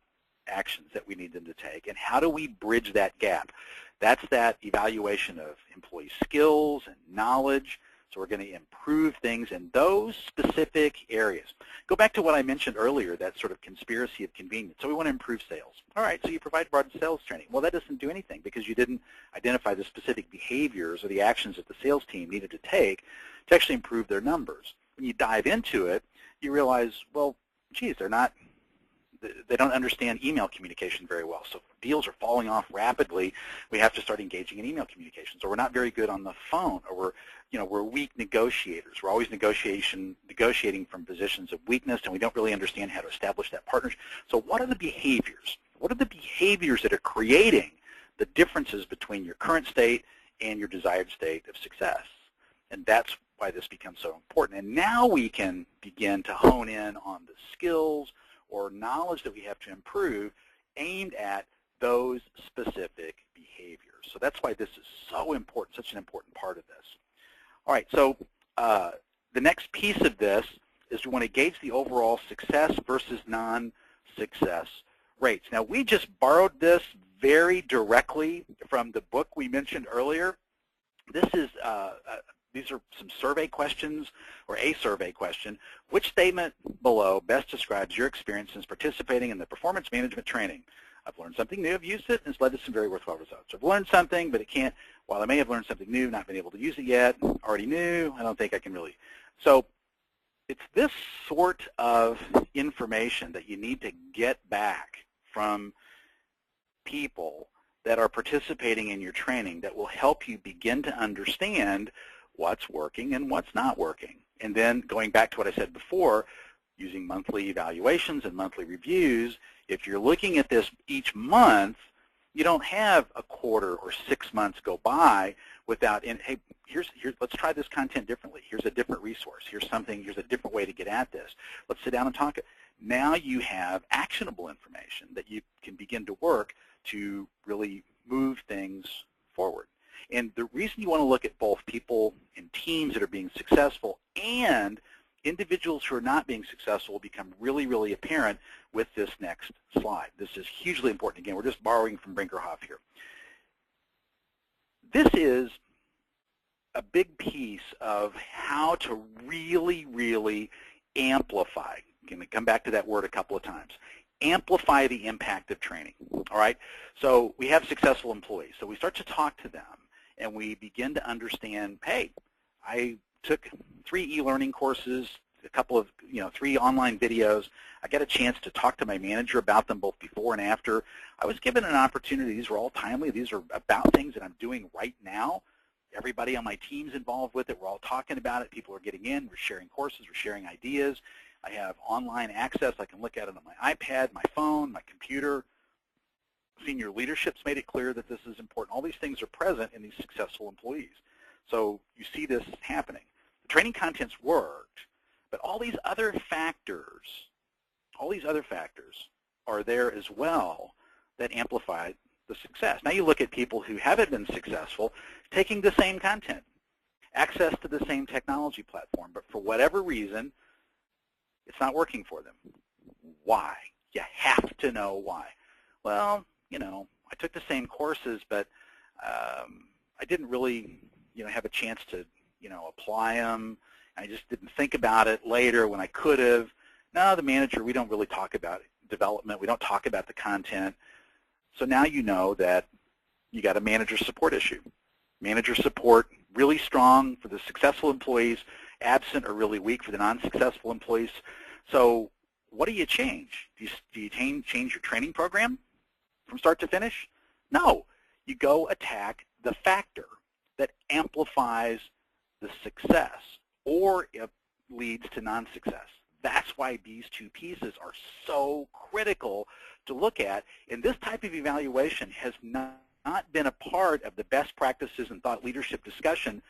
actions that we need them to take, and how do we bridge that gap? That's that evaluation of employee skills and knowledge. So we're going to improve things in those specific areas. Go back to what I mentioned earlier, that sort of conspiracy of convenience. So we want to improve sales. All right, so you provide broad sales training. Well, that doesn't do anything because you didn't identify the specific behaviors or the actions that the sales team needed to take to actually improve their numbers. When you dive into it, you realize, well, geez, they don't understand email communication very well. So deals are falling off rapidly. We have to start engaging in email communications. Or we're not very good on the phone. Or we're weak negotiators. We're always negotiating from positions of weakness, and we don't really understand how to establish that partnership. So what are the behaviors? What are the behaviors that are creating the differences between your current state and your desired state of success? And that's why this becomes so important. And now we can begin to hone in on the skills or knowledge that we have to improve aimed at those specific behaviors. So that's why this is so important, such an important part of this. All right, so the next piece of this is we want to gauge the overall success versus non-success rates. Now, we just borrowed this very directly from the book we mentioned earlier. This is these are some survey questions, or a survey question. Which statement below best describes your experience since participating in the performance management training? I've learned something new, I've used it, and it's led to some very worthwhile results. I've learned something, but it can't, while I may have learned something new, not been able to use it yet, already knew, I don't think I can really. So it's this sort of information that you need to get back from people that are participating in your training that will help you begin to understand what's working and what's not working. And then going back to what I said before, using monthly evaluations and monthly reviews, if you're looking at this each month, you don't have a quarter or 6 months go by without, hey, here's let's try this content differently. Here's a different resource. Here's a different way to get at this. Let's sit down and talk. Now you have actionable information that you can begin to work to really move things forward. And the reason you want to look at both people and teams that are being successful and individuals who are not being successful will become really, really apparent with this next slide. This is hugely important. Again, we're just borrowing from Brinkerhoff here. This is a big piece of how to really, really amplify. I'm going to come back to that word a couple of times. Amplify the impact of training. All right? So we have successful employees. So we start to talk to them, and we begin to understand, hey, I took 3 e-learning courses, a couple of, 3 online videos. I got a chance to talk to my manager about them both before and after. I was given an opportunity. These were all timely. These are about things that I'm doing right now. Everybody on my team's involved with it. We're all talking about it. People are getting in. We're sharing courses. We're sharing ideas. I have online access. I can look at it on my iPad, my phone, my computer. Senior leadership's made it clear that this is important. All these things are present in these successful employees. So you see this happening. The training content's worked, but all these other factors are there as well that amplify the success. Now you look at people who haven't been successful taking the same content, access to the same technology platform, but for whatever reason, It's not working for them. Why? You have to know why. Well, I took the same courses, but I didn't really, have a chance to, apply them. I just didn't think about it later when I could have. No, the manager, we don't really talk about development. We don't talk about the content. So now you know that you got a manager support issue. Manager support really strong for the successful employees, absent or really weak for the non-successful employees. So what do you change? Do you change your training program from start to finish? No. You go attack the factor that amplifies the success or it leads to non-success. That's why these two pieces are so critical to look at. And this type of evaluation has not been a part of the best practices and thought leadership discussion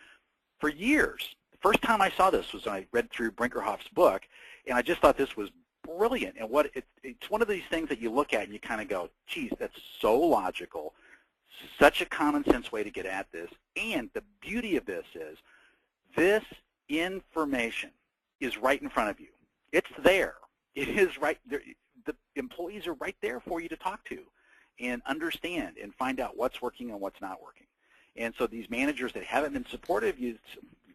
for years. The first time I saw this was when I read through Brinkerhoff's book, and I just thought this was brilliant. And it's one of these things that you look at and you kind of go, geez, that's so logical, such a common sense way to get at this. And the beauty of this is this information is right in front of you. It's there. It is right there. The employees are right there for you to talk to and understand and find out what's working and what's not working. And so these managers that haven't been supportive,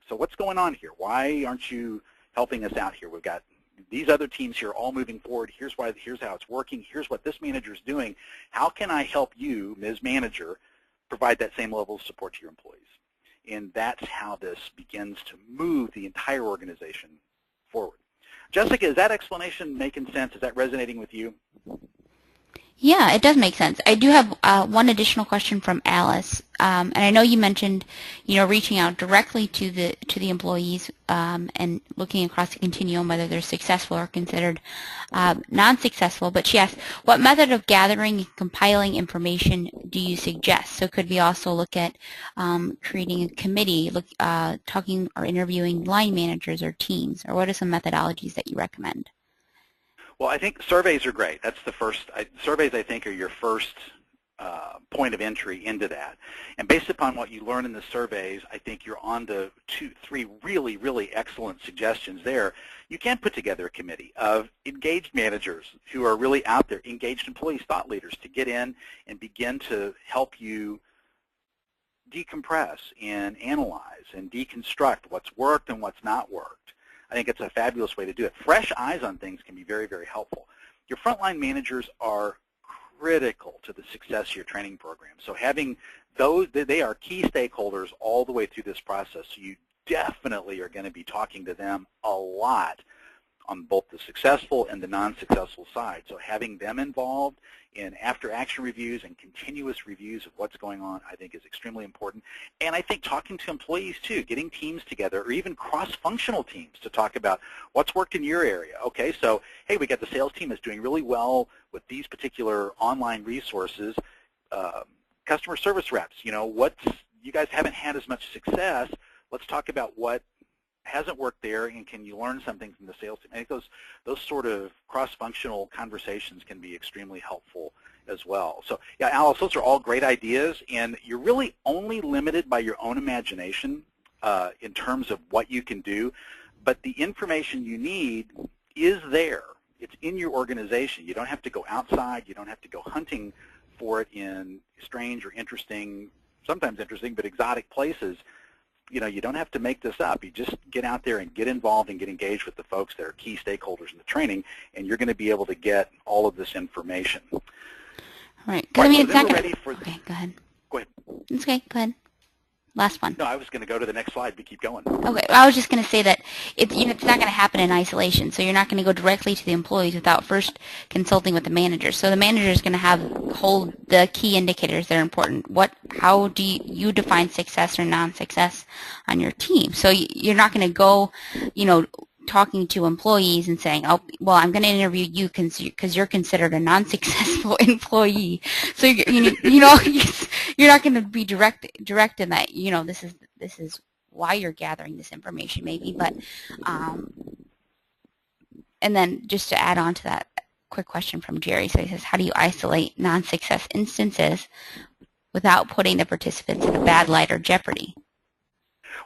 so what's going on here? Why aren't you helping us out here? We've got these other teams here all moving forward. Here's how it's working. Here's what this manager is doing. How can I help you, Ms. Manager, provide that same level of support to your employees? And that's how this begins to move the entire organization forward. Jessica, is that explanation making sense? Is that resonating with you? Yeah, it does make sense. I do have one additional question from Alice, and I know you mentioned, reaching out directly to the employees and looking across the continuum whether they're successful or considered non-successful. But she asked, what method of gathering and compiling information do you suggest? So could we also look at creating a committee, talking or interviewing line managers or teams, or what are some methodologies that you recommend? Well, I think surveys are great. That's the first. Surveys, I think, are your first point of entry into that. And based upon what you learn in the surveys, I think you're on to 2, 3 really, really excellent suggestions there. You can put together a committee of engaged managers who are really out there, engaged employees, thought leaders, to get in and begin to help you decompress and analyze and deconstruct what's worked and what's not worked. I think it's a fabulous way to do it. Fresh eyes on things can be very, very helpful. Your frontline managers are critical to the success of your training program. So having those, they are key stakeholders all the way through this process. So you definitely are going to be talking to them a lot on both the successful and the non-successful side. So having them involved in after-action reviews and continuous reviews of what's going on, I think, is extremely important. And I think talking to employees, too, getting teams together, or even cross-functional teams to talk about what's worked in your area. Okay, so, hey, we got the sales team that's doing really well with these particular online resources. Customer service reps, you guys haven't had as much success. Let's talk about what hasn't worked there, and can you learn something from the sales team? I think those sort of cross-functional conversations can be extremely helpful as well. So, yeah, Alice, those are all great ideas, and you're really only limited by your own imagination in terms of what you can do, but the information you need is there. It's in your organization. You don't have to go outside. You don't have to go hunting for it in strange or interesting, sometimes interesting, but exotic places. You don't have to make this up. You just get out there and get involved and get engaged with the folks that are key stakeholders in the training, and you're going to be able to get all of this information. All right. I mean, it's not going to... Okay, go ahead. Go ahead. It's okay. Go ahead. Last one. No, I was going to go to the next slide, but keep going. Okay. I was just going to say that it's not going to happen in isolation. So you're not going to go directly to the employees without first consulting with the manager. So the manager is going to hold the key indicators that are important. How do you define success or non-success on your team? So you're not going to go, talking to employees and saying, oh, well, I'm going to interview you because you're considered a non-successful employee. So you're not going to be direct in that. This is why you're gathering this information, maybe. But and then just to add on to that, quick question from Jerry. So he says, how do you isolate non-success instances without putting the participants in a bad light or jeopardy?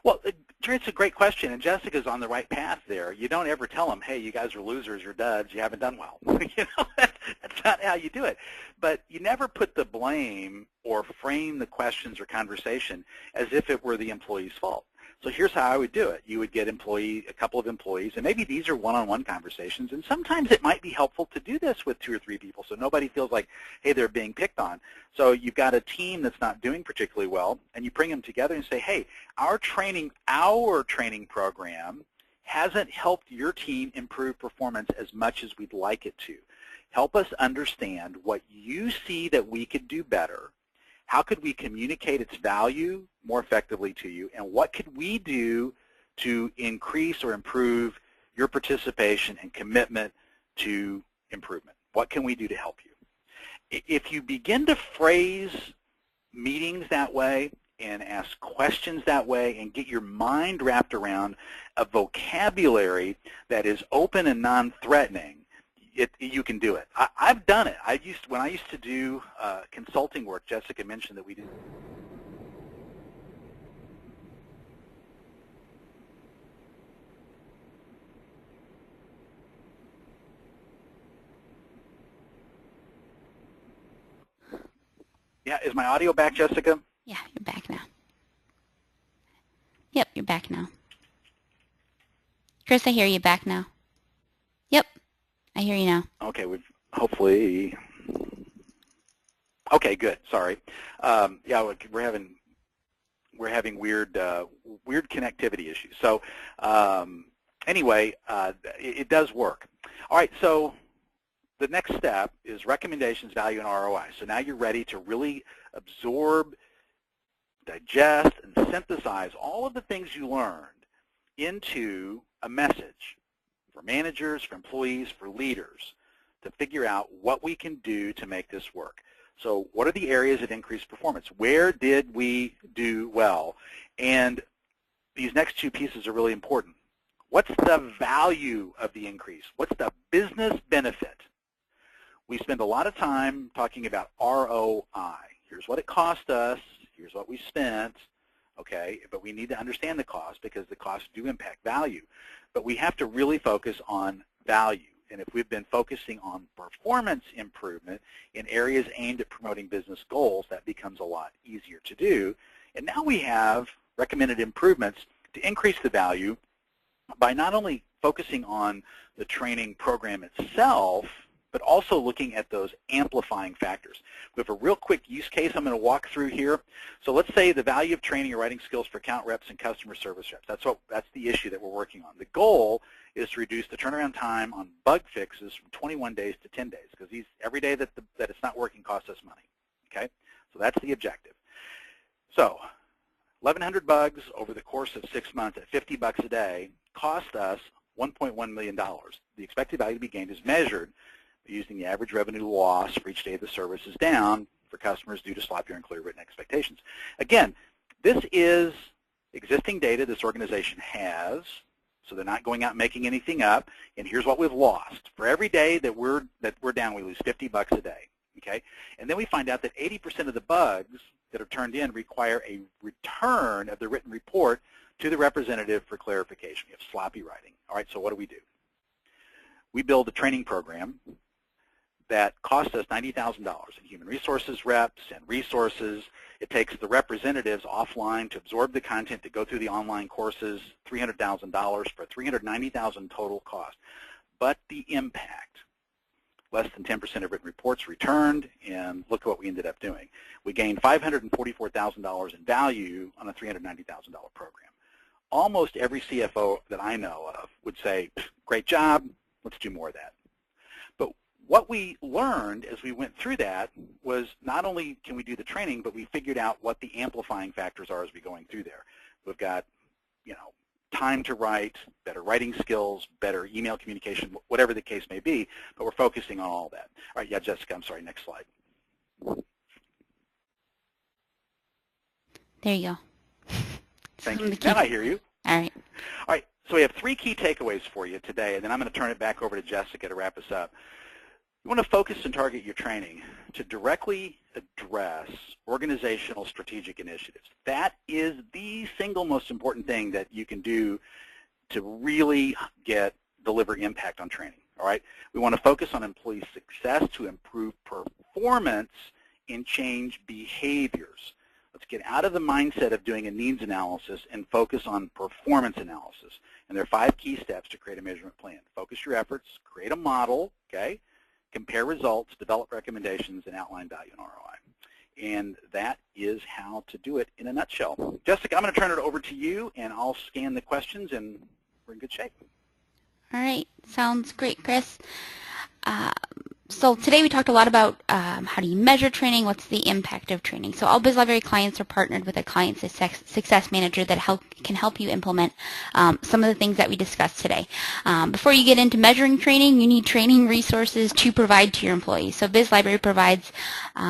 Well, Sure, it's a great question, and Jessica's on the right path there. You don't ever tell them, hey, you guys are losers, you're duds, you haven't done well. That's not how you do it. But you never put the blame or frame the questions or conversation as if it were the employee's fault. So here's how I would do it. You would get a couple of employees, and maybe these are one-on-one conversations, and sometimes it might be helpful to do this with 2 or 3 people so nobody feels like, hey, they're being picked on. So you've got a team that's not doing particularly well, and you bring them together and say, hey, our training program hasn't helped your team improve performance as much as we'd like it to. Help us understand what you see that we could do better. How could we communicate its value more effectively to you, and what could we do to increase or improve your participation and commitment to improvement? What can we do to help you? If you begin to phrase meetings that way and ask questions that way and get your mind wrapped around a vocabulary that is open and non-threatening, you can do it. I've done it. When I used to do consulting work, Jessica mentioned that we did. Yeah, is my audio back, Jessica? Yeah, you're back now. Yep, you're back now. Chris, I hear you back now. Yep, I hear you now. Okay, we've hopefully. Okay, good. Sorry. Yeah, we're having weird connectivity issues. So anyway, it does work. All right. So the next step is recommendations, value, and ROI. So now you're ready to really absorb, digest, and synthesize all of the things you learned into a message for managers, for employees, for leaders to figure out what we can do to make this work. So what are the areas of increased performance? Where did we do well? And these next 2 pieces are really important. What's the value of the increase? What's the business benefit? We spend a lot of time talking about ROI. Here's what it cost us. Here's what we spent. Okay, but we need to understand the cost because the costs do impact value. But we have to really focus on value. And if we've been focusing on performance improvement in areas aimed at promoting business goals, that becomes a lot easier to do. And now we have recommended improvements to increase the value by not only focusing on the training program itself, but also looking at those amplifying factors. We have a real quick use case I'm going to walk through here. So let's say the value of training your writing skills for account reps and customer service reps. That's the issue that we're working on. The goal is to reduce the turnaround time on bug fixes from 21 days to 10 days, because every day that it's not working costs us money. Okay, so that's the objective. So 1,100 bugs over the course of 6 months at $50 a day cost us $1.1 million. The expected value to be gained is measured using the average revenue loss for each day the service is down for customers due to sloppy or unclear written expectations. Again, this is existing data this organization has, so they're not going out and making anything up, and here's what we've lost. For every day that we're down, we lose $50 a day, okay? And then we find out that 80% of the bugs that are turned in require a return of the written report to the representative for clarification. We have sloppy writing. All right, so what do? We build a training program that costs us $90,000 in human resources reps and resources. It takes the representatives offline to absorb the content to go through the online courses, $300,000 for $390,000 total cost. But the impact, less than 10% of written reports returned, and look at what we ended up doing. We gained $544,000 in value on a $390,000 program. Almost every CFO that I know of would say, great job, let's do more of that. But what we learned as we went through that was not only can we do the training, but we figured out what the amplifying factors are as we're going through there. We've got, time to write, better writing skills, better email communication, whatever the case may be, but we're focusing on all that. All right, yeah, Jessica, I'm sorry, next slide. There you go. Thank you. Now I hear you. All right. All right, so we have 3 key takeaways for you today, and then I'm going to turn it back over to Jessica to wrap us up. You want to focus and target your training to directly address organizational strategic initiatives. That is the single most important thing that you can do to really deliver impact on training. All right, we want to focus on employee success to improve performance and change behaviors. Let's get out of the mindset of doing a needs analysis and focus on performance analysis. And there are 5 key steps to create a measurement plan. Focus your efforts, create a model, okay, compare results, develop recommendations, and outline value and ROI. And that is how to do it in a nutshell. Jessica, I'm going to turn it over to you, and I'll scan the questions, and we're in good shape. All right, sounds great, Chris. So today we talked a lot about how do you measure training, what's the impact of training. So all BizLibrary clients are partnered with a client success manager that can help you implement some of the things that we discussed today. Before you get into measuring training, you need training resources to provide to your employees. So BizLibrary provides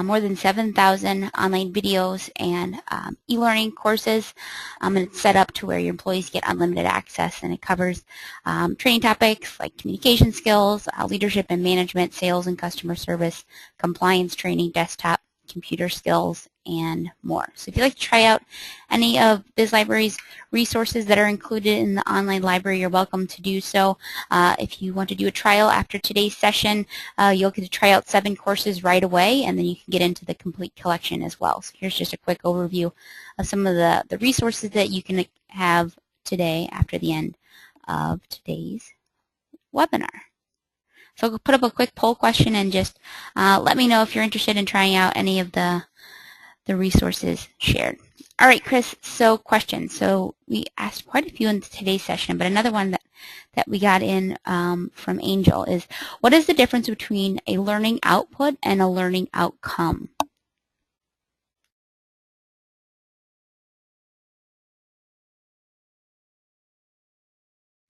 more than 7,000 online videos and e-learning courses, and it's set up to where your employees get unlimited access, and it covers training topics like communication skills, leadership and management, sales and customer service, compliance training, desktop, computer skills, and more. So if you'd like to try out any of BizLibrary's resources that are included in the online library, you're welcome to do so. If you want to do a trial after today's session, you'll get to try out 7 courses right away, and then you can get into the complete collection as well. So here's just a quick overview of some of the resources that you can have today after the end of today's webinar. So I'll put up a quick poll question and just let me know if you're interested in trying out any of the resources shared. All right, Chris, so questions. So we asked quite a few in today's session, but another one that we got in from Angel is, what is the difference between a learning output and a learning outcome?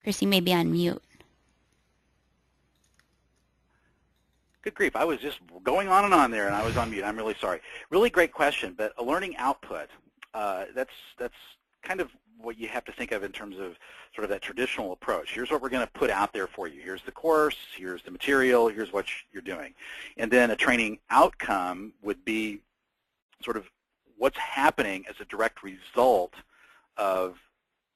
Chris, you may be on mute. Good grief, I was just going on and on there, and I was on mute. I'm really sorry. Really great question, but a learning output, that's kind of what you have to think of in terms of sort of that traditional approach. Here's what we're going to put out there for you. Here's the course, here's the material, here's what you're doing. And then a training outcome would be sort of what's happening as a direct result of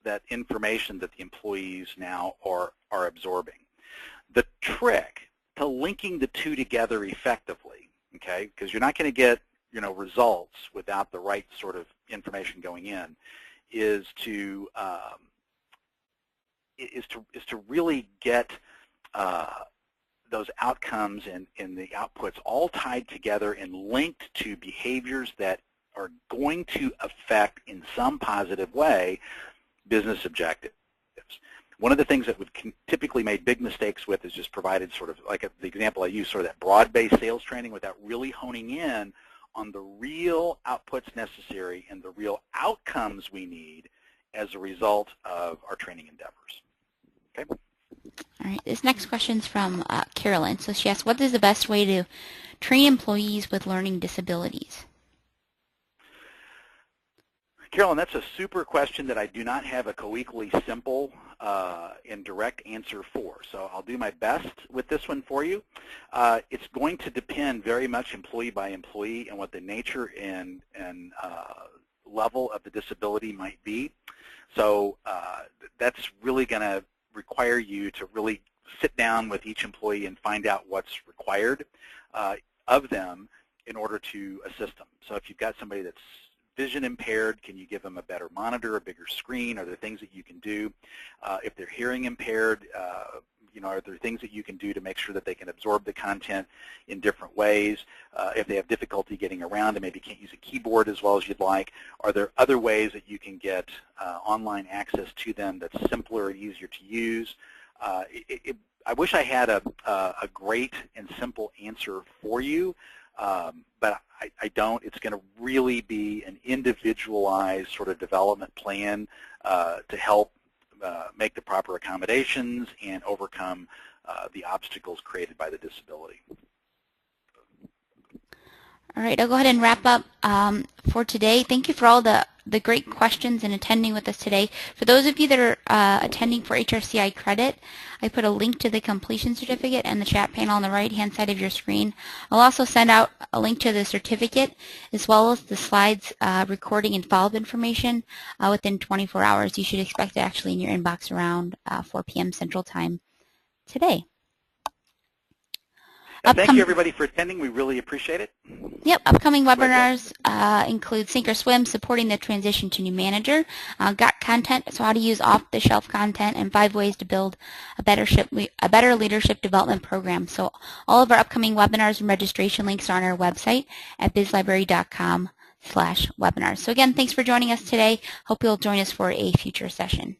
that information that the employees now are absorbing. The trick to linking the two together effectively, okay, because you're not going to get, results without the right sort of information going in, is to really get those outcomes and the outputs all tied together and linked to behaviors that are going to affect in some positive way business objectives. One of the things that we've typically made big mistakes with is just provided sort of like the example I used, sort of that broad-based sales training without really honing in on the real outputs necessary and the real outcomes we need as a result of our training endeavors. Okay? All right, this next question is from Carolyn. So she asks, what is the best way to train employees with learning disabilities? Carolyn, that's a super question that I do not have a co-equally simple and direct answer for. So I'll do my best with this one for you. It's going to depend very much employee by employee and what the nature and level of the disability might be. So that's really going to require you to really sit down with each employee and find out what's required of them in order to assist them. So if you've got somebody that's vision impaired, can you give them a better monitor, a bigger screen? Are there things that you can do? If they're hearing impaired, are there things that you can do to make sure that they can absorb the content in different ways? If they have difficulty getting around and maybe can't use a keyboard as well as you'd like, are there other ways that you can get online access to them that's simpler and easier to use? I wish I had a great and simple answer for you, but I don't. It's going to really be an individualized sort of development plan to help make the proper accommodations and overcome the obstacles created by the disability. All right, I'll go ahead and wrap up for today. Thank you for all the the great questions and attending with us today. For those of you that are attending for HRCI credit, I put a link to the completion certificate in the chat panel on the right-hand side of your screen. I'll also send out a link to the certificate as well as the slides, recording, and follow-up information within 24 hours. You should expect it actually in your inbox around 4 p.m. Central Time today. Thank you, everybody, for attending. We really appreciate it. Yep, upcoming webinars include Sink or Swim, supporting the transition to new manager, got content, so how to use off-the-shelf content, and 5 ways to build a better leadership development program. So all of our upcoming webinars and registration links are on our website at bizlibrary.com/webinars. So again, thanks for joining us today. Hope you'll join us for a future session.